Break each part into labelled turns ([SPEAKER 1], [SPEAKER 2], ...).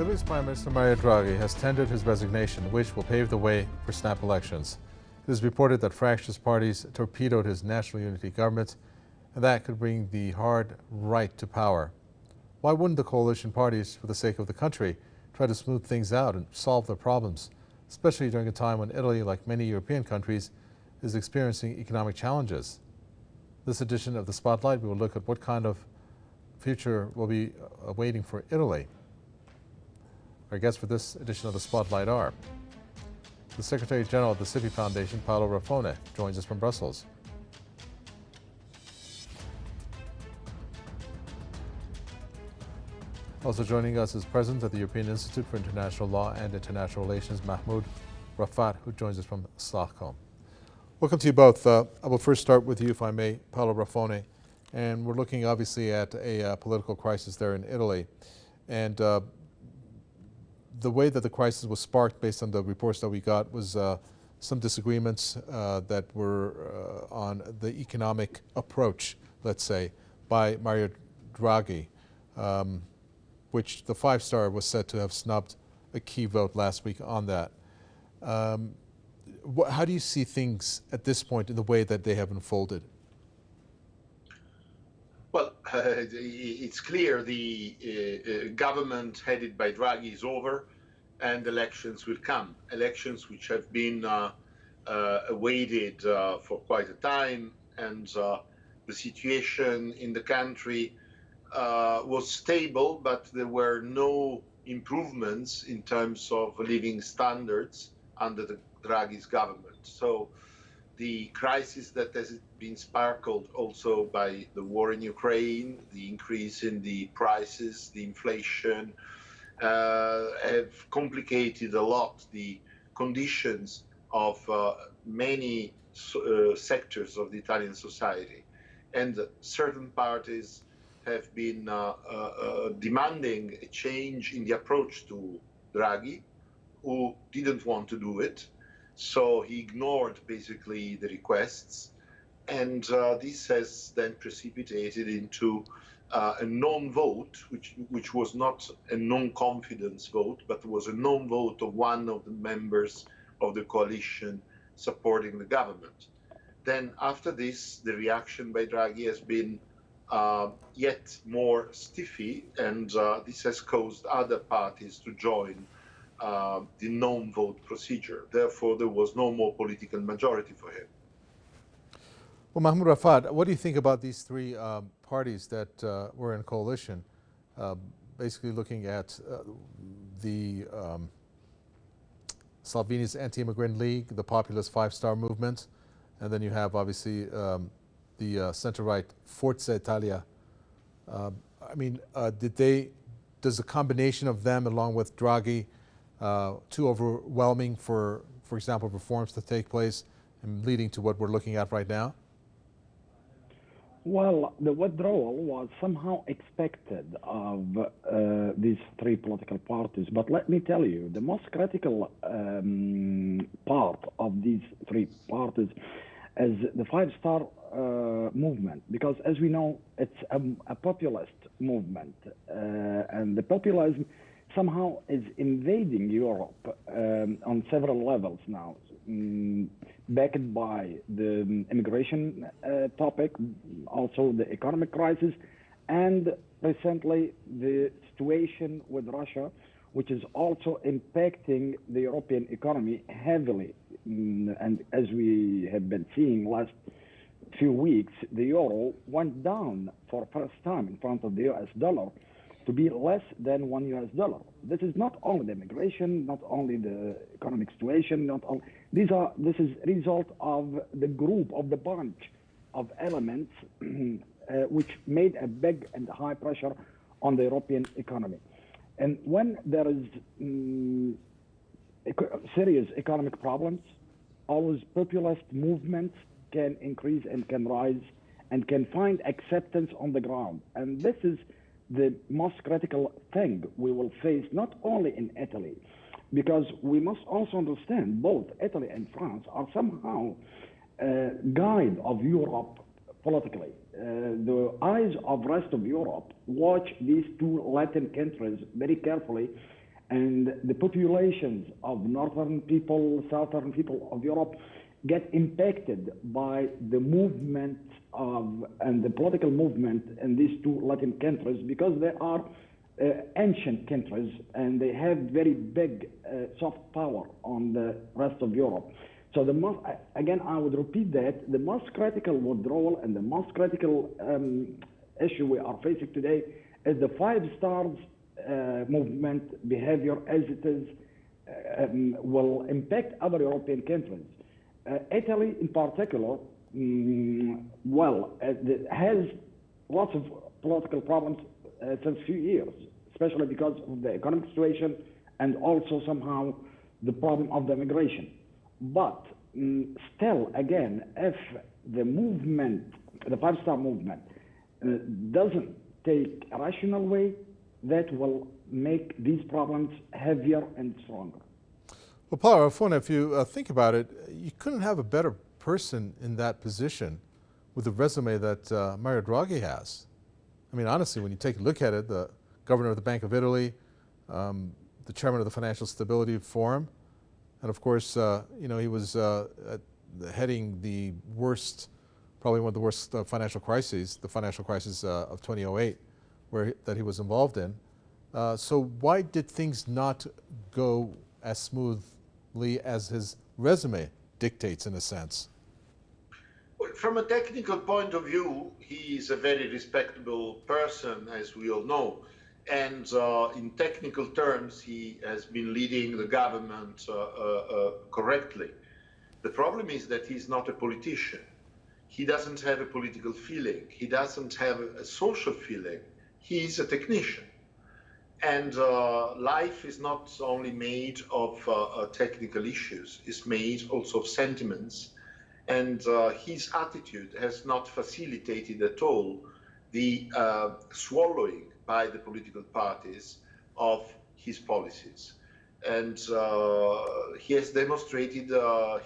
[SPEAKER 1] Italy's Prime Minister Mario Draghi has tendered his resignation, which will pave the way for snap elections. It is reported that fractious parties torpedoed his national unity government, and that could bring the hard right to power. Why wouldn't the coalition parties, for the sake of the country, try to smooth things out and solve their problems, especially during a time when Italy, like many European countries, is experiencing economic challenges? This edition of the Spotlight, we will look at what kind of future will be waiting for Italy. Our guests for this edition of the Spotlight are the Secretary General of the Civi Foundation, Paolo Raffone, joins us from Brussels. Also joining us is President of the European Institute for International Law and International Relations, Mahmoud Rafat, who joins us from Stockholm. Welcome to you both. I will first start with you, if I may, Paolo Raffone. And we're looking obviously at a political crisis there in Italy. And the way that the crisis was sparked, based on the reports that we got, was some disagreements that were on the economic approach, let's say, by Mario Draghi, which the five-star was said to have snubbed a key vote last week on that. How do you see things at this point in the way that they have unfolded?
[SPEAKER 2] Well, it's clear the government headed by Draghi is over, and elections will come. Elections which have been awaited for quite a time, and the situation in the country was stable, but there were no improvements in terms of living standards under the Draghi's government. So the crisis that has been sparkled also by the war in Ukraine, the increase in the prices, the inflation, have complicated a lot the conditions of many sectors of the Italian society. And certain parties have been demanding a change in the approach to Draghi, who didn't want to do it. So he ignored basically the requests, and this has then precipitated into a non-vote, which was not a non-confidence vote, but was a non-vote of one of the members of the coalition supporting the government. Then after this, the reaction by Draghi has been yet more stiffy, and this has caused other parties to join the non-vote procedure. Therefore, there was no more political majority for him.
[SPEAKER 1] Well, Mahmoud Rafat, what do you think about these three parties that were in coalition, basically looking at the Salvini's Anti-Immigrant League, the populist Five-Star Movement, and then you have obviously the center-right Forza Italia. Does a combination of them along with Draghi too overwhelming for example, reforms to take place and leading to what we're looking at right now?
[SPEAKER 3] Well, the withdrawal was somehow expected of these three political parties. But let me tell you, the most critical part of these three parties is the Five-Star movement, because as we know, it's a populist movement, and the populism somehow is invading Europe on several levels now, backed by the immigration topic, also the economic crisis, and recently the situation with Russia, which is also impacting the European economy heavily. And as we have been seeing last few weeks, the euro went down for the first time in front of the US dollar to be less than $1 US. This is not only the immigration, not only the economic situation, this is a result of the group, of the bunch of elements which made a big and high pressure on the European economy. And when there is serious economic problems, always populist movements can increase and can rise and can find acceptance on the ground. And this is the most critical thing we will face, not only in Italy, because we must also understand both Italy and France are somehow guide of Europe politically. The eyes of rest of Europe watch these two Latin countries very carefully and the populations of northern people, southern people of Europe get impacted by the movement of and the political movement in these two Latin countries because they are ancient countries and they have very big soft power on the rest of Europe. So the most, again, I would repeat that the most critical withdrawal and the most critical issue we are facing today is the Five Stars movement behavior as it is will impact other European countries. Italy in particular, has lots of political problems since few years, especially because of the economic situation and also somehow the problem of the migration. But still, again, if the movement, the Five Star movement, doesn't take a rational way, that will make these problems heavier and stronger.
[SPEAKER 1] Well, Paolo Arfona, if you think about it, you couldn't have a better person in that position with the resume that Mario Draghi has. I mean, honestly, when you take a look at it, the governor of the Bank of Italy, the chairman of the Financial Stability Forum, and of course, you know, he was heading the worst, probably one of the worst financial crises, the financial crisis of 2008, that he was involved in. So why did things not go as smoothly as his resume dictates, in a sense?
[SPEAKER 2] Well, from a technical point of view, he is a very respectable person, as we all know. And in technical terms, he has been leading the government correctly. The problem is that he's not a politician. He doesn't have a political feeling. He doesn't have a social feeling. He's a technician. And life is not only made of technical issues, it's made also of sentiments. And his attitude has not facilitated at all the swallowing by the political parties of his policies. And he has demonstrated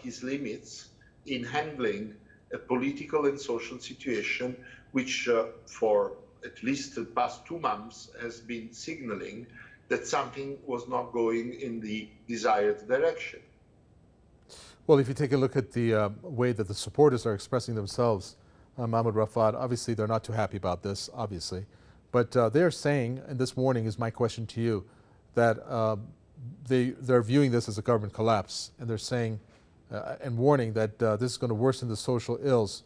[SPEAKER 2] his limits in handling a political and social situation which for at least the past 2 months has been signaling that something was not going in the desired direction.
[SPEAKER 1] Well, if you take a look at the way that the supporters are expressing themselves, Mahmoud Rafat, obviously they're not too happy about this, obviously. But they're saying, and this warning is my question to you, that they're viewing this as a government collapse, and they're saying and warning that this is going to worsen the social ills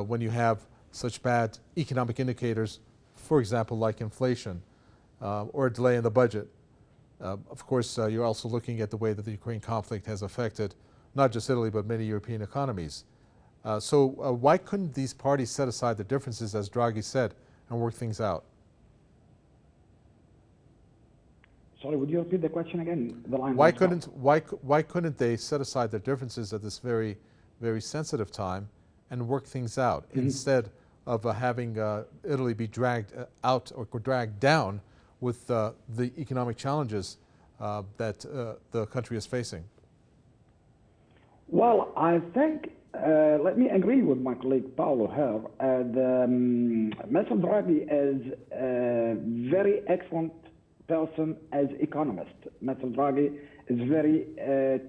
[SPEAKER 1] when you have such bad economic indicators, for example, like inflation or a delay in the budget. Of course, you're also looking at the way that the Ukraine conflict has affected not just Italy, but many European economies. So why couldn't these parties set aside the differences, as Draghi said, and work things out?
[SPEAKER 3] Sorry, would you repeat the question again? The line
[SPEAKER 1] why couldn't they set aside their differences at this very, very sensitive time and work things out instead of having Italy be dragged out or dragged down with the economic challenges that the country is facing?
[SPEAKER 3] Well, I think, let me agree with my colleague Paolo here. Mr. Draghi is a very excellent person as economist. Mr. Draghi is very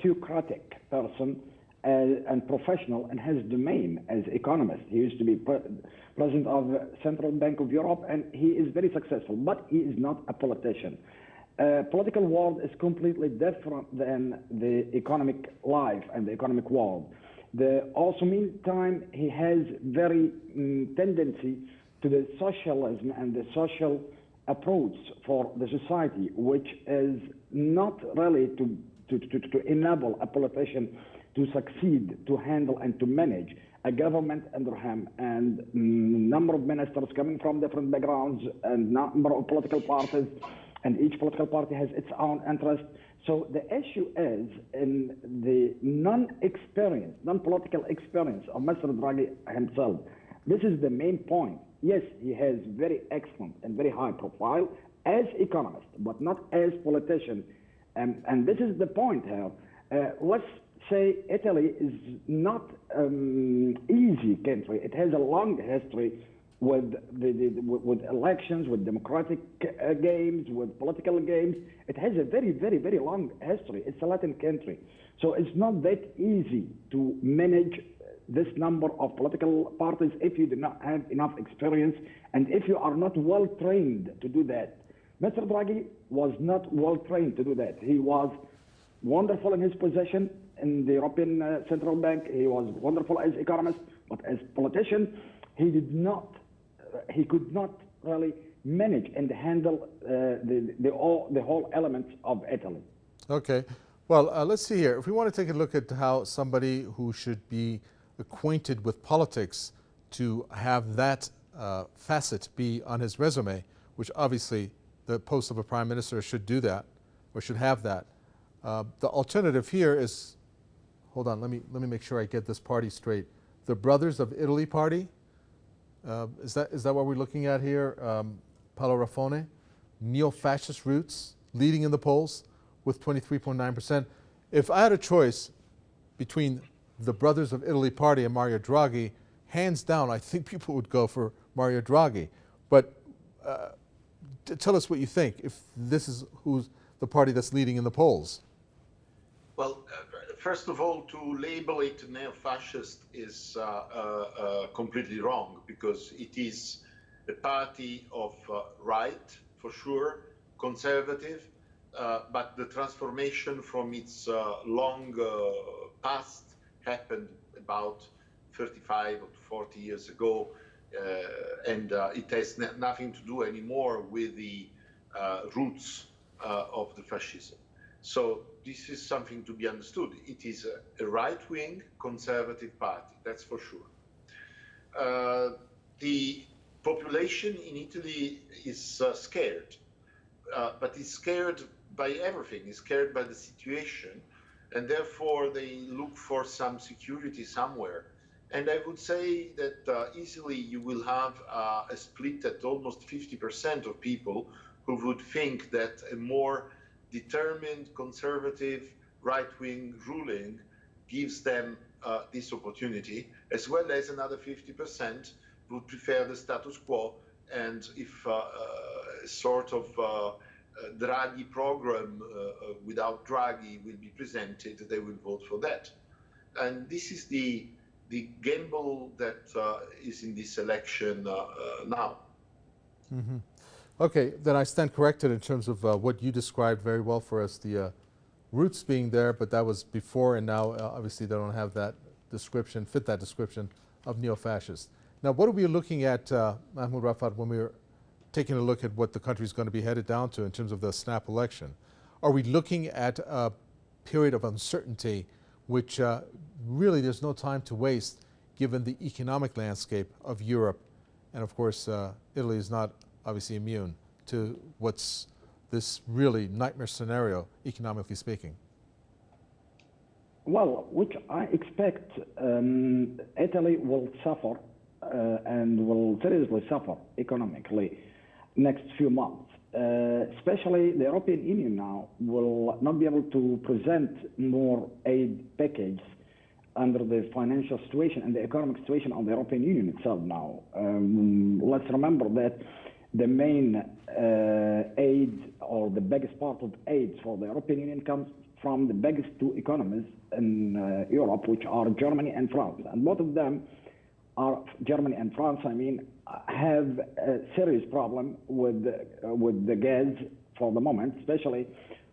[SPEAKER 3] theocratic person and professional in his domain as economist. He used to be president of the Central Bank of Europe, and he is very successful, but he is not a politician. Political world is completely different than the economic life and the economic world. Also, meantime, he has very tendency to the socialism and the social approach for the society, which is not really to enable a politician to succeed, to handle and to manage a government under him, and number of ministers coming from different backgrounds and number of political parties, and each political party has its own interest. So the issue is in the non-experience, non-political experience of Mr. Draghi himself. This is the main point. Yes, he has very excellent and very high profile as economist, but not as politician. And this is the point here. Let's say Italy is not easy country. It has a long history with with elections, with democratic games, with political games. It has a very, very, very long history. It's a Latin country. So it's not that easy to manage this number of political parties if you do not have enough experience and if you are not well trained to do that. Mr. Draghi was not well trained to do that. He was wonderful in his position in the European Central Bank. He was wonderful as economist, but as politician, he could not really manage and handle the whole elements of Italy.
[SPEAKER 1] Okay. Well, let's see here. If we want to take a look at how somebody who should be acquainted with politics to have that facet be on his resume, which obviously the post of a prime minister should do that, or should have that. The alternative here is, hold on, let me make sure I get this party straight. The Brothers of Italy Party, is that what we're looking at here? Paolo Raffone, neo-fascist roots, leading in the polls with 23.9%. If I had a choice between the Brothers of Italy Party and Mario Draghi, hands down, I think people would go for Mario Draghi. But tell us what you think, if this is who's the party that's leading in the polls.
[SPEAKER 2] Well, first of all, to label it neo-fascist is completely wrong, because it is a party of right, for sure, conservative, but the transformation from its long past happened about 35 or 40 years ago, and it has nothing to do anymore with the roots of the fascism. So this is something to be understood. It is a right-wing conservative party, that's for sure. The population in Italy is scared, but it's scared by everything. It's scared by the situation, and therefore they look for some security somewhere. And I would say that easily you will have a split at almost 50% of people who would think that a more determined, conservative, right-wing ruling gives them this opportunity, as well as another 50% would prefer the status quo, and if sort of Draghi program without Draghi will be presented, they will vote for that. And this is the gamble that is in this election now.
[SPEAKER 1] Mm-hmm. Okay, then I stand corrected in terms of what you described very well for us, the roots being there, but that was before, and now obviously they don't have that description, fit that description of neo-fascist. Now, what are we looking at, Mahmoud Rafat, when we're taking a look at what the country is going to be headed down to in terms of the snap election? Are we looking at a period of uncertainty, which really there's no time to waste given the economic landscape of Europe? And of course, Italy is not obviously immune to what's this really nightmare scenario, economically speaking.
[SPEAKER 3] Well, which I expect Italy will suffer and will seriously suffer economically next few months. Especially the European Union now will not be able to present more aid package under the financial situation and the economic situation of the European Union itself now. Let's remember that the main aid, or the biggest part of aid for the European Union, comes from the biggest two economies in Europe, which are Germany and France. And both of them are, Germany and France, I mean, have a serious problem with the gas for the moment, especially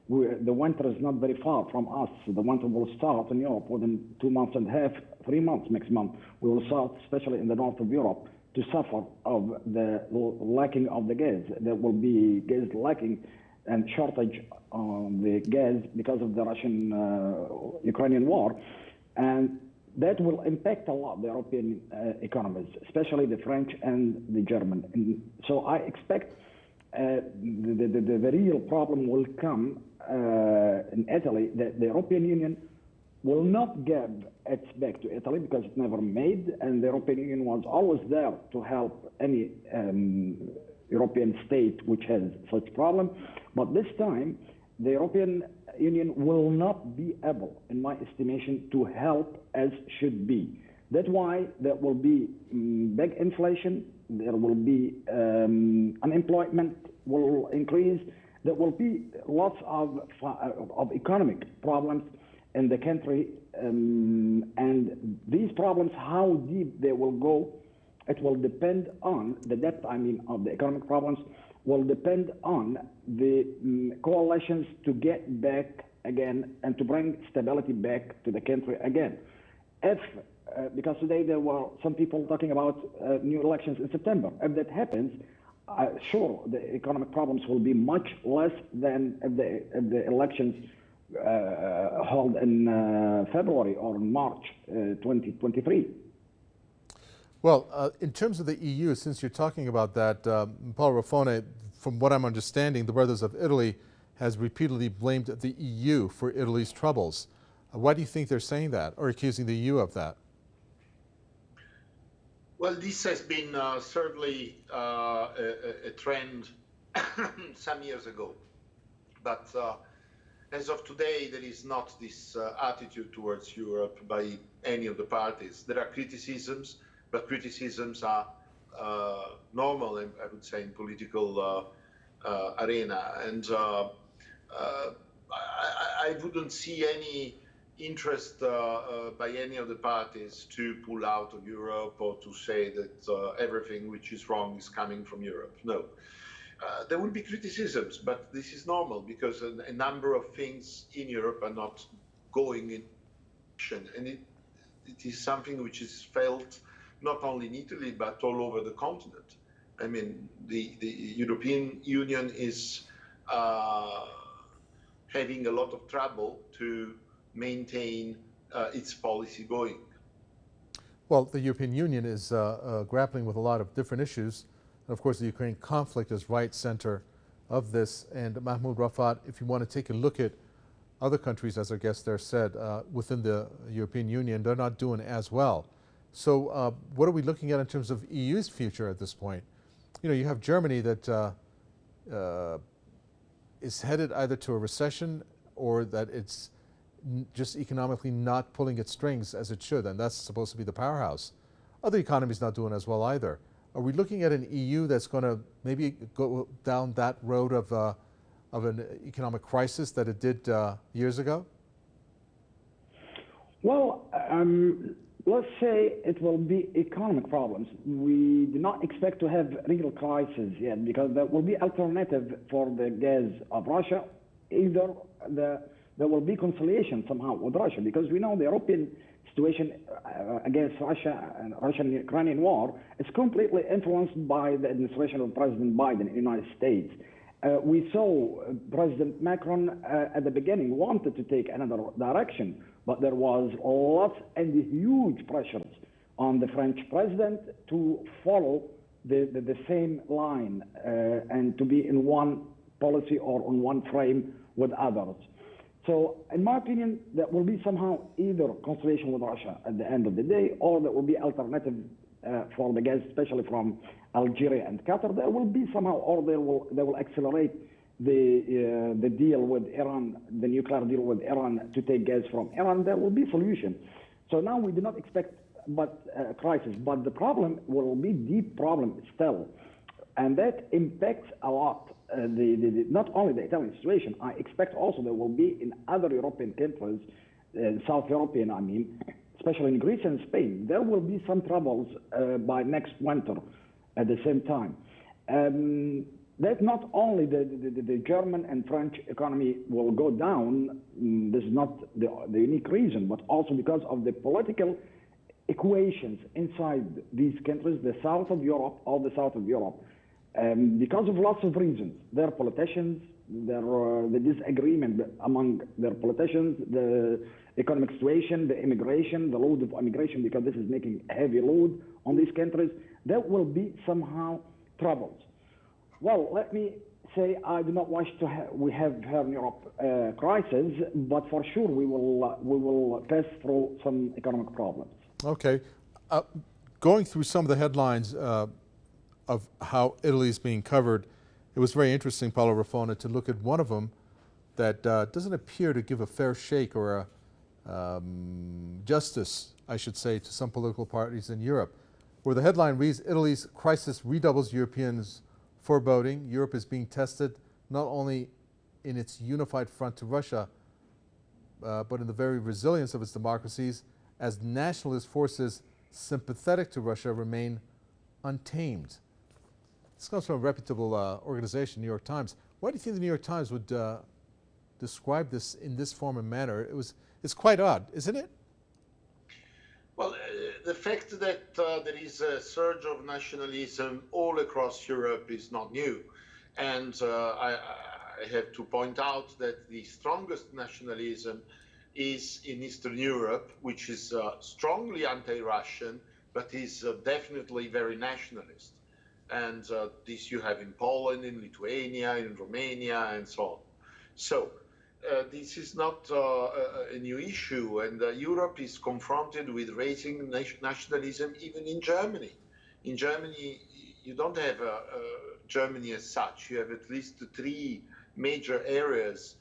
[SPEAKER 3] the winter is not very far from us. The winter will start in Europe within 2.5 months, 3 months maximum. We will start, especially in the north of Europe, to suffer of the lacking of the gas. There will be gas lacking and shortage on the gas because of the Russian-Ukrainian war. And that will impact a lot the European economies, especially the French and the German. And so I expect the real problem will come in Italy, that the European Union will not give its back to Italy because it never made, and the European Union was always there to help any European state which has such problem. But this time, the European Union will not be able, in my estimation, to help as should be. That's why there will be big inflation, There will be unemployment will increase. There will be lots of economic problems in the country, and these problems, how deep they will go, it will depend on the depth, of the economic problems, will depend on the coalitions to get back again and to bring stability back to the country again. Because today there were some people talking about new elections in September. If that happens, sure, the economic problems will be much less than if the elections held in February or in March 2023.
[SPEAKER 1] Well, in terms of the EU, since you're talking about that, Paolo Raffone, from what I'm understanding, the Brothers of Italy has repeatedly blamed the EU for Italy's troubles. Why do you think they're saying that, or accusing the EU of that?
[SPEAKER 2] Well, this has been certainly a trend some years ago. But as of today, there is not this attitude towards Europe by any of the parties. There are criticisms, but criticisms are normal, I would say, in political arena. And I wouldn't see any interest by any of the parties to pull out of Europe or to say that everything which is wrong is coming from Europe. No. There will be criticisms, but this is normal because a number of things in Europe are not going in action. And it is something which is felt not only in Italy, but all over the continent. I mean, the European Union is having a lot of trouble to maintain its policy going.
[SPEAKER 1] Well, the European Union is grappling with a lot of different issues. And of course, the Ukraine conflict is right center of this. And Mahmoud Rafat, if you want to take a look at other countries, as our guest there said, within the European Union, they're not doing as well. So what are we looking at in terms of EU's future at this point? You know, you have Germany that is headed either to a recession or that it's just economically not pulling its strings as it should, and that's supposed to be the powerhouse. Other economies not doing as well either. Are we looking at an EU that's going to maybe go down that road of an economic crisis that it did years ago?
[SPEAKER 3] Well, let's say it will be economic problems. We do not expect to have real crisis yet because there will be alternative for the gas of Russia. Either there will be conciliation somehow with Russia because we know the European situation against Russia and Russian-Ukrainian war is completely influenced by the administration of President Biden in the United States. We saw President Macron at the beginning wanted to take another direction, but there was lots and huge pressures on the French president to follow the same line and to be in one policy or on one frame with others. So, in my opinion, there will be somehow either conciliation with Russia at the end of the day, or there will be alternative for the gas, especially from Algeria and Qatar. There will be somehow, or they will accelerate the deal with Iran, the nuclear deal with Iran to take gas from Iran. There will be solution. So now we do not expect but crisis, but the problem will be deep problem still, and that impacts a lot. Not only the Italian situation, I expect also there will be in other European countries, South European, I mean, especially in Greece and Spain, there will be some troubles by next winter at the same time. That not only the German and French economy will go down, this is not the unique reason, but also because of the political equations inside these countries, the south of Europe, all the south of Europe. Because of lots of reasons, their politicians, the disagreement among their politicians, the economic situation, the immigration, the load of immigration, because this is making a heavy load on these countries, there will be somehow troubles. Well, let me say I do not wish to we have here in Europe crisis, but for sure we will pass through some economic problems.
[SPEAKER 1] Okay, going through some of the headlines of how Italy is being covered, it was very interesting, Paolo Raffone, to look at one of them that doesn't appear to give a fair shake or a justice, I should say, to some political parties in Europe. where the headline reads, Italy's crisis redoubles Europeans' foreboding. Europe is being tested not only in its unified front to Russia, but in the very resilience of its democracies, as nationalist forces sympathetic to Russia remain untamed. This comes from a reputable organization, New York Times. Why do you think the New York Times would describe this in this form and manner? It's quite odd, isn't it?
[SPEAKER 2] Well, the fact that there is a surge of nationalism all across Europe is not new. And I have to point out that the strongest nationalism is in Eastern Europe, which is strongly anti-Russian, but is definitely very nationalist. And this you have in Poland, in Lithuania, in Romania, and so on. So this is not a new issue, and Europe is confronted with raising nationalism even in Germany. In Germany, you don't have Germany as such. You have at least 3 major areas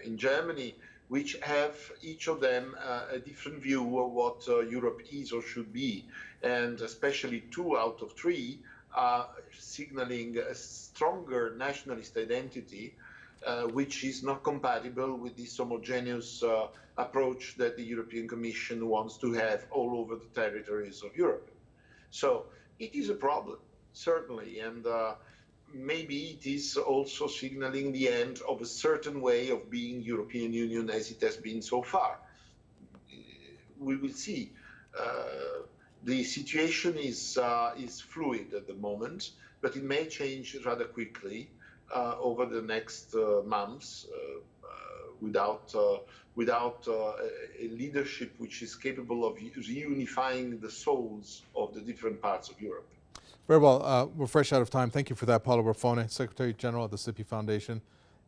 [SPEAKER 2] in Germany which have each of them a different view of what Europe is or should be. And especially 2 out of 3 are signaling a stronger nationalist identity, which is not compatible with this homogeneous approach that the European Commission wants to have all over the territories of Europe. So it is a problem, certainly, and maybe it is also signaling the end of a certain way of being European Union as it has been so far. We will see. The situation is fluid at the moment, but it may change rather quickly over the next months without a leadership which is capable of reunifying the souls of the different parts of Europe.
[SPEAKER 1] Very well. We're fresh out of time. Thank you for that, Paolo Raffone, Secretary General of the SIPI Foundation.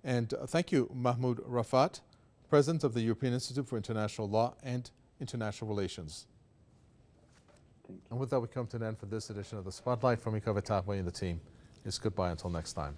[SPEAKER 1] And thank you, Mahmoud Rafat, President of the European Institute for International Law and International Relations.
[SPEAKER 3] Thank you.
[SPEAKER 1] And with that, we come to an end for this edition of The Spotlight. From Ika Vetapwe and the team, it's goodbye until next time.